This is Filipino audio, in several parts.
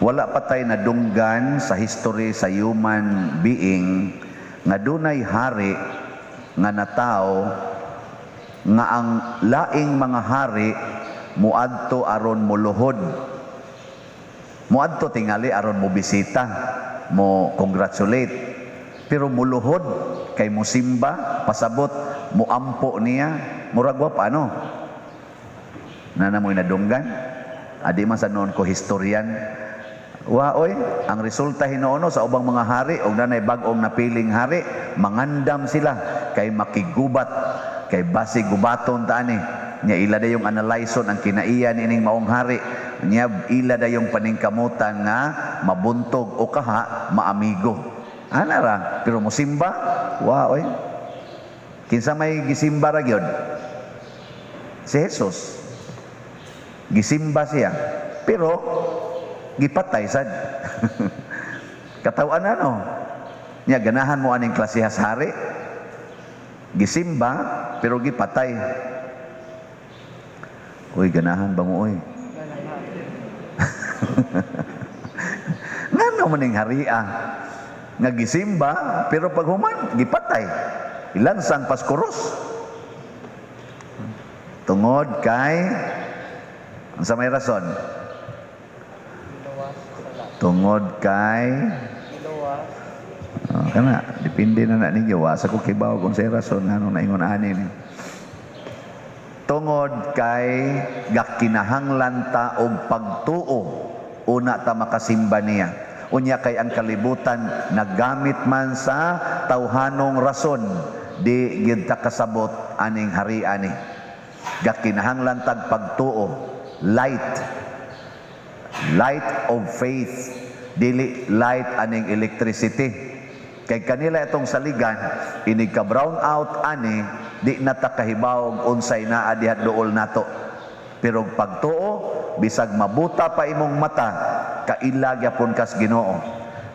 Wala patay na dunggan sa history sa human being nga dunay hari nga natao nga ang laing mga hari muadto aron muluhod. Muadto tingali aron mo bisita, mo congratulate. Pero muluhod kay musimba, pasabot, muampo niya, murag wa paano? Nanamoy nadunggan. Adi man sa noon ko historian. Waoy, ang resulta hinoono sa ubang mga hari og nanay bag-ong napiling hari, mangandam sila kay makigubat, kay basig gubaton ta ani. Nya ila dayong analyson ang kinaiya nining maong hari. Nya ila dayong paningkamutan nga mabuntog o kaha maamigo. Ana ra, pero mosimba, waoy. Kinsa may gisimba ra gyud? Si Jesus. Gisimba siya. Pero gipatay sad. Katawan ano? Nya ganahan mo aning klasehas hari. Gisimba pero gipatay. Uy, ganahan ba mo uy? Ngano man ning haria nga gisimba pero pag human gipatay. Ilansang paskuros. Tungod kay unsa may rason? Tungod kay kana depende na ninyo wa sa ko kibaw kung sa rason ngano naingon ani ni. Tungod kay gakinahanglan ta og pagtuo una ta makasimba niya. Unya kay ang kalibutan naggamit man sa tawhanong rason di gid ta kasabot aning hari ani. Gakinahanglan tag pagtuo, light of faith, dili light aning electricity. Kay kanila itong saligan inig ka brown out ani di natakahibaw unsay naa diha duol nato. Pero pagtuo bisag mabuta pa imong mata kaila gyapon kas Ginoo.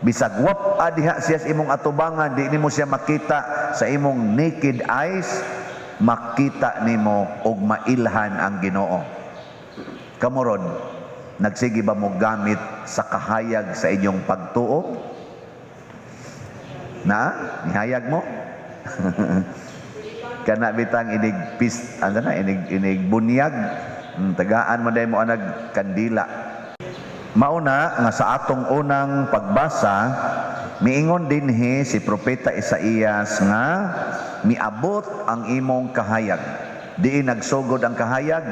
Bisag wap adiha siya sa imong atubangan di nimo siya makita sa imong naked eyes, makita nimo og mailhan ang Ginoo. Kamuron nagsige ba mo gamit sa kahayag sa inyong pagtuo? Na? Nihayag mo? Kana bitang inig inig bunyag. Tagaan mo day mo anag kandila. Mauna nga sa atong unang pagbasa, miingon dinhi si propeta Isaías nga miabot ang imong kahayag. Diin nagsugod ang kahayag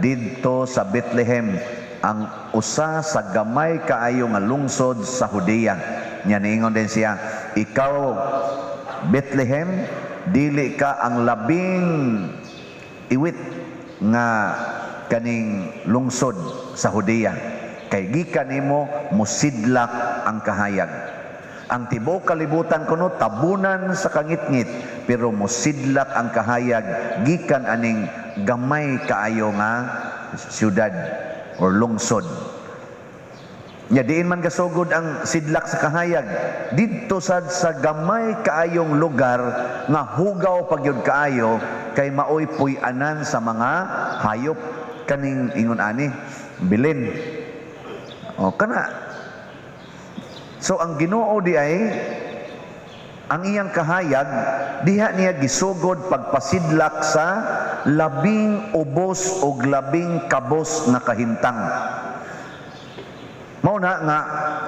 didto sa Bethlehem, ang usa sa gamay kaayo nga lungsod sa Judea. Nya niingon din siya, ikaw Bethlehem, dili ka ang labing iwit nga kaning lungsod sa Judea. Kay gikan nimo musidlak ang kahayag. Ang tibuok kalibutan kuno tabunan sa kangitngit, pero musidlak ang kahayag gikan aning gamay kaayo nga siyudad or lungsod. Nya diin man gasugod ang sidlak sa kahayag didto sad sa gamay kaayong lugar nga hugaw pagyud kaayo kay maoy puy-anan sa mga hayop kaning ingon ani bilin. O kana. So ang Ginoo di ay ang iyang kahayag diha niya gisugod pagpasidlak sa labing ubos o labing kabos na kahintang. Mao na nga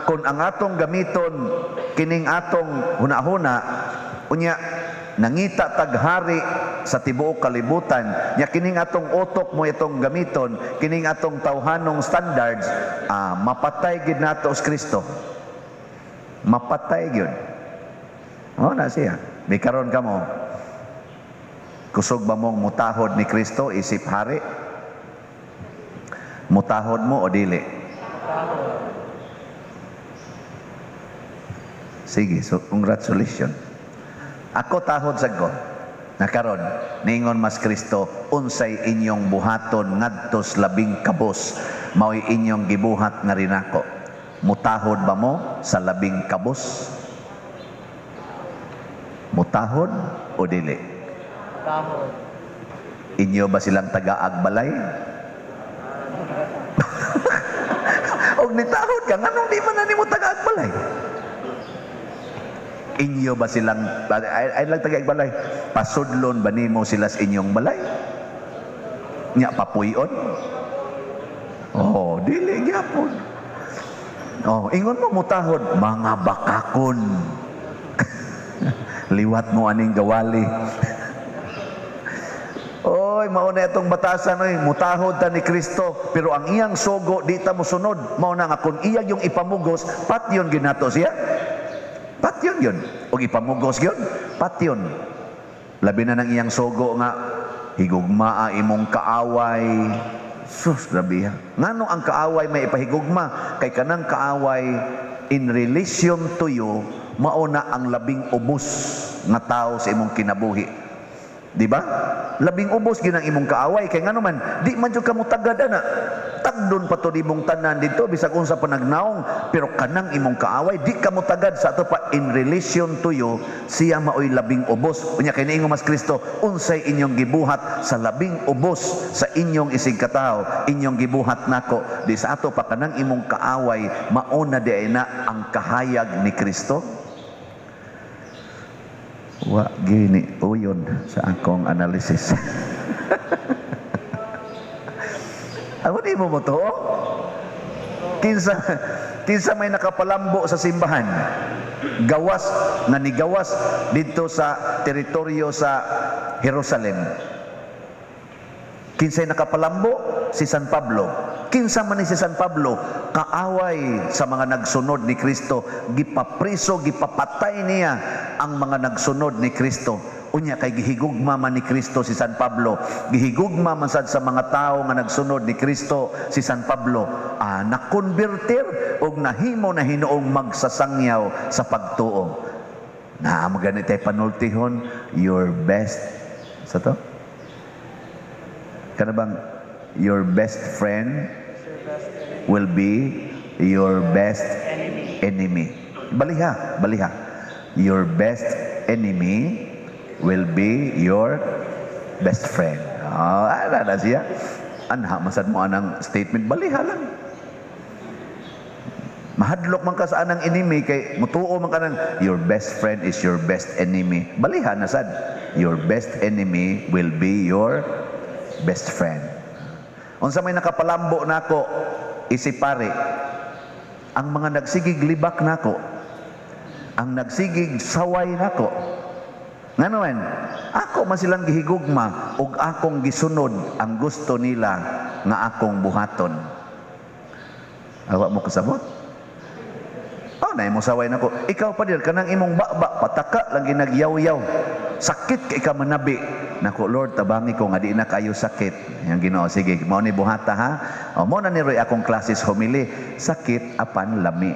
kung ang atong gamiton kining atong hunahuna unya nangita taghari sa tibuok kalibutan nya kining atong utok mo itong gamiton kining atong tawhanong standards mapatay gid nato sa Kristo. Mapatay gyud. Na siya. May karon ka mo. Kusog ba mong mutahod ni Kristo isip hari? Mutahod mo o dili? Sige, so congratulations. Ako tahod sa ko. Nakaron, ningon mas Kristo, unsay inyong buhaton ngadtos labing kabos, mao'y inyong gibuhat nga rin ako. Mutahod ba mo sa labing kabos? Mutahod o dili? Mutahod. Inyo ba silang taga-agbalay? Og og nitahod ka nganong di man nimo tagaag balay? Inyo ba silang ay lang tagaag balay? Pasudlon ba nimo sila sa inyong balay? Nya papuyon? Oh, dili gyapon. Oh, ingon mo mutahod, mga bakakon. Liwat mo aning gawali. Oy, mao na itong batasan oy, mutahod ta ni Kristo, pero ang iyang sugo di ta mosunod. Mao na nga kung iya yung ipamugos, patyon ginato siya. Patyon yun. O ipamugos yun, patyon. Labi na ng iyang sugo nga, higugmaa imong kaaway. Sus, grabe ha. Ngano ang kaaway may ipahigugma? Kay kanang kaaway, in relation to you, mauna ang labing ubos nga tao sa imong kinabuhi. Di ba? Labing ubos ginang imong kaaway. Kay ngano man, di man jud kamo tagad ana. Tagdon pa to di mong tanan dito, bisag unsa pa nagnaong, pero kanang imong kaaway, di kamo tagad sa ato pa in relation to you, siya maoy labing ubos. Unya kay niingon mas Kristo, unsay inyong gibuhat sa labing ubos sa inyong isig katao, inyong gibuhat nako. Di sa ato pa kanang imong kaaway, mauna di na ang kahayag ni Kristo. Wa gini uyon sa akong analysis. Ako di mo to? Kinsa may nakapalambo sa simbahan. Gawas nga nigawas dito sa teritoryo sa Jerusalem. Kinsay nakapalambo? Si San Pablo. Kinsa man ni si San Pablo, kaaway sa mga nagsunod ni Kristo, gipapriso, gipapatay niya ang mga nagsunod ni Kristo. Unya kay gihigugma man ni Kristo si San Pablo, gihigugma man sad sa mga tao nga nagsunod ni Kristo si San Pablo, nakonbertir og nahimo na hinuong magsasangyaw sa pagtuo. Na mo ganit ay panultihon, your best sa to? Kana bang your best friend will be your best enemy. Baliha, baliha. Your best enemy will be your best friend. Ano na siya? Anha, masad mo anang statement, baliha lang. Mahadlok man ka sa anang enemy, kay mutuo man ka ng, your best friend is your best enemy. Baliha na sad. Your best enemy will be your best friend. Unsa may nakapalambo nako, isipari, ang mga nagsigig libak nako, ang nagsigig saway nako, ngano man, ako man silang gihigugma ug akong gisunod ang gusto nila nga akong buhaton. Awa mo kasabot? Na imong saway nako. Ikaw pa dir kanang imong baba pataka lang ginagyaw-yaw. Sakit kay ka manabi. Nako Lord, tabangi ko nga di na kayo sakit. Yang Ginoo, sige, mao ni buhata ha. O mo na ni Roy akong classes homily. Sakit apan lami.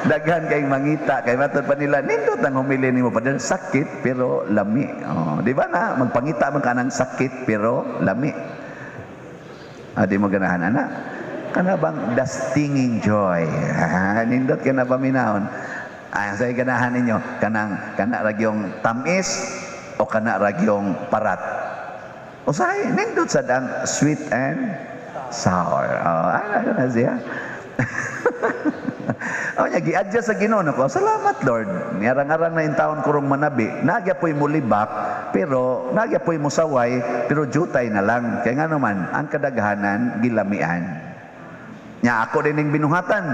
Daghan kay mangita kay matud pa nila nindot ang homily nimo pa dir sakit pero lami. Di ba na magpangita man kanang sakit pero lami. Di mo ganahan ana. Kana bang the stinging joy. Nindot ka na paminahon. Sa ganahan ninyo, kana ragyong tamis o kana ragyong parat. O say, nindot sa dang sweet and sour. Ano na siya? Gi-adjust sa Ginoo ko. Salamat Lord. Ngarang-arang na in taon kurong manabi. Nagya po'y mo libak, pero nagya po'y mo saway, pero jutay na lang. Kaya nga naman, ang kadaghanan, gilamian. Nya ako din ning binuhatan.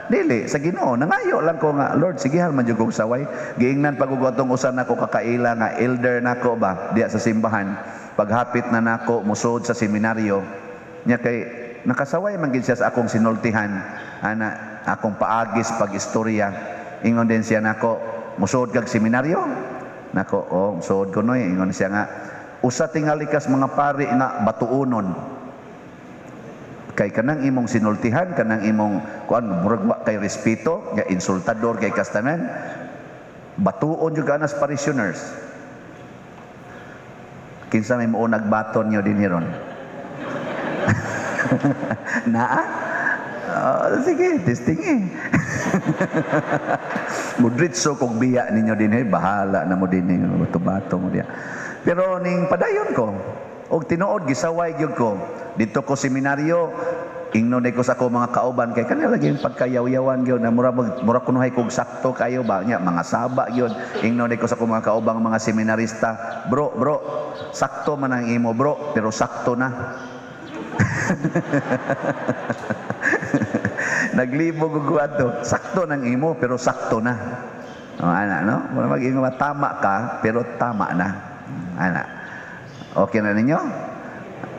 Dili sa Ginoo, nangayo lang ko nga, Lord, sige man jud kog saway. Giingnan pagugotong usan nako kakaila nga elder nako ba diya sa simbahan. Paghapit na nako musod sa seminaryo, nya kay nakasaway man gid siya sa akong sinultihan, ana akong paagis pag-istorya. Ingon din siya nako, musod kag seminaryo? Nako, musod ko noy. Ingon siya nga, usa tingali kas mga pari nga batuonon. Kay kanang imong sinultihan, kanang imong kuan murag wa kay respeto, nga insultador kay kastanan, batuon jud anas parishioners. Kinsa may mo nagbaton nyo din hiron? Naa? Sige, testing Mudritso kog biya ninyo din bahala na mo din bato mo diya. Pero ning padayon ko, Og tinuod gisaway gyud ko. Dito ko seminaryo, ingnon ko sa ako mga kauban kay kanila lagi pagkayaw-yawan gyud na mura kunuhay kog sakto kayo ba nya mga saba gyud. Ingnon ko sa ako mga kaubang mga seminarista, bro, sakto man ang imo bro, pero sakto na. Naglibog og kuwato, sakto nang imo pero sakto na. Ana no? Mura mag-ingon tama ka pero tama na. Ana. Okay na ninyo?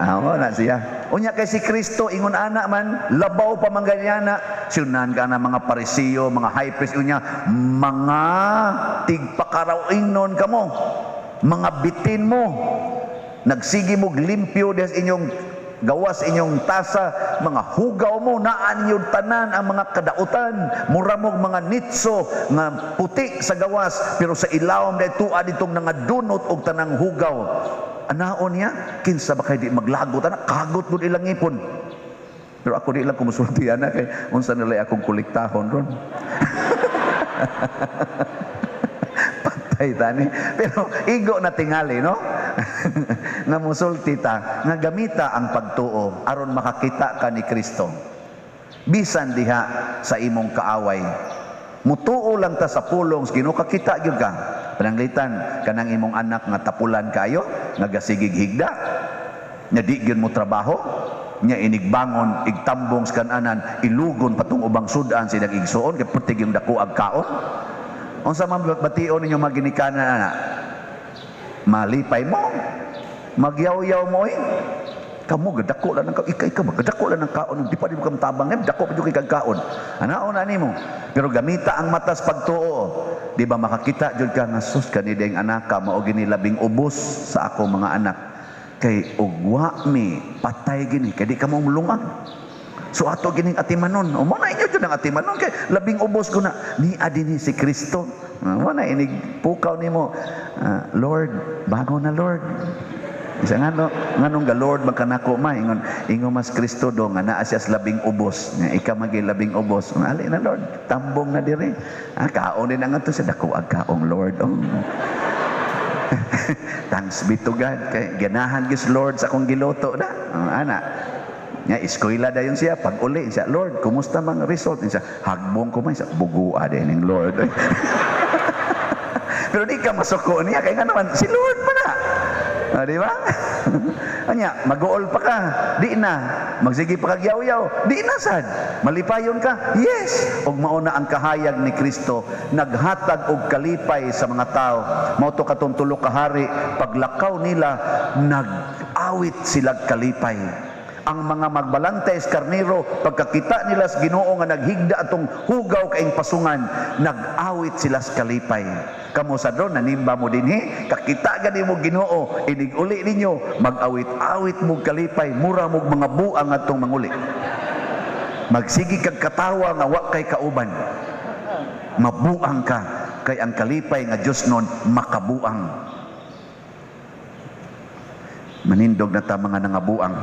Na siya. Unya kay si Kristo ingon ana man labaw pa man ganyana sunan ka na mga Parisiyo, mga high priest unya mga tigpakaraw-ingnon kamo. Mga bitin mo. Nagsigi mo limpyo des inyong gawas inyong tasa, mga hugaw mo naan yung tanan ang mga kadautan, muramog mga nitso nga puti sa gawas pero sa ilawom dahil tuad itong nangadunot og tanang hugaw. Anaon niya, kinsa ba kay di maglagot ana kagot gud ilang ipon. Pero ako di lang kumusulti ana kay unsa nilay akong kolektahon ron. Patay tani. Pero igo na tingali no. Nga musulti ta nga gamita ang pagtuo aron makakita ka ni Kristo. Bisan diha sa imong kaaway. Mutuo lang ta sa pulong Ginoo kakita gyud ka. Pananglitan kanang imong anak nga tapulan kayo, nga gasigig higda, nya di gyud mo trabaho, nya inigbangon igtambong sa kananan, ilugon patong ubang sudan silang igsuon kay putig yung dako ag kaon. Unsa man bation ninyo maginikanan ana? Malipay mo, magyaw-yaw mo kamu gadako lang ng ika gadako lang ng kaon di pa di mo kamtabang dako pa jud kay kaon anaon ani mo pero gamita ang matas pagtuo di ba makakita jud ka nga sus kani ding anaka mao gini labing ubos sa ako mga anak kay ugwa mi patay gini kay di ka mo mulungan so ato gining atimanon o mo na inyo jud ang atimanon kay labing ubos ko na ni adini si Kristo mo na inig pukaw nimo Lord bago na Lord. Isa nga no, nganong ga Lord magkanako ma ingon mas Kristo do nga naa siya sa labing ubos nga ika magi labing ubos ali na Lord tambong na dire kaon din nga to sa dako ag kaong Lord thanks be to God kay ganahan gis Lord sa akong giloto na ana nya eskwela dayon siya pag uli siya Lord kumusta mang result siya hagbong ko man siya bugua din ning Lord pero di ka masuko niya kay nga naman si Lord pa na. Di ba? Anya, mag-uol pa ka. Di na. Magsige pa kagyaw-yaw. Di na sad. Malipayon ka. Yes. Og mauna ang kahayag ni Kristo. Naghatag og kalipay sa mga tao. Mao to katong tulo ka hari. Paglakaw nila, nag-awit sila kalipay. Ang mga magbalantay sa karnero, pagkakita nila sa Ginoo nga naghigda atong hugaw kaing pasungan, nag-awit sila sa kalipay. Kamo sa doon, nanimba mo dinhi, kakita gani mo Ginoo, inig-uli ninyo, mag-awit-awit mo kalipay, mura mo mga buang atong manguli. Magsigi kag katawa nga wa kay kauban. Mabuang ka, kay ang kalipay nga Dios nun makabuang. Manindog na ta mga nangabuang.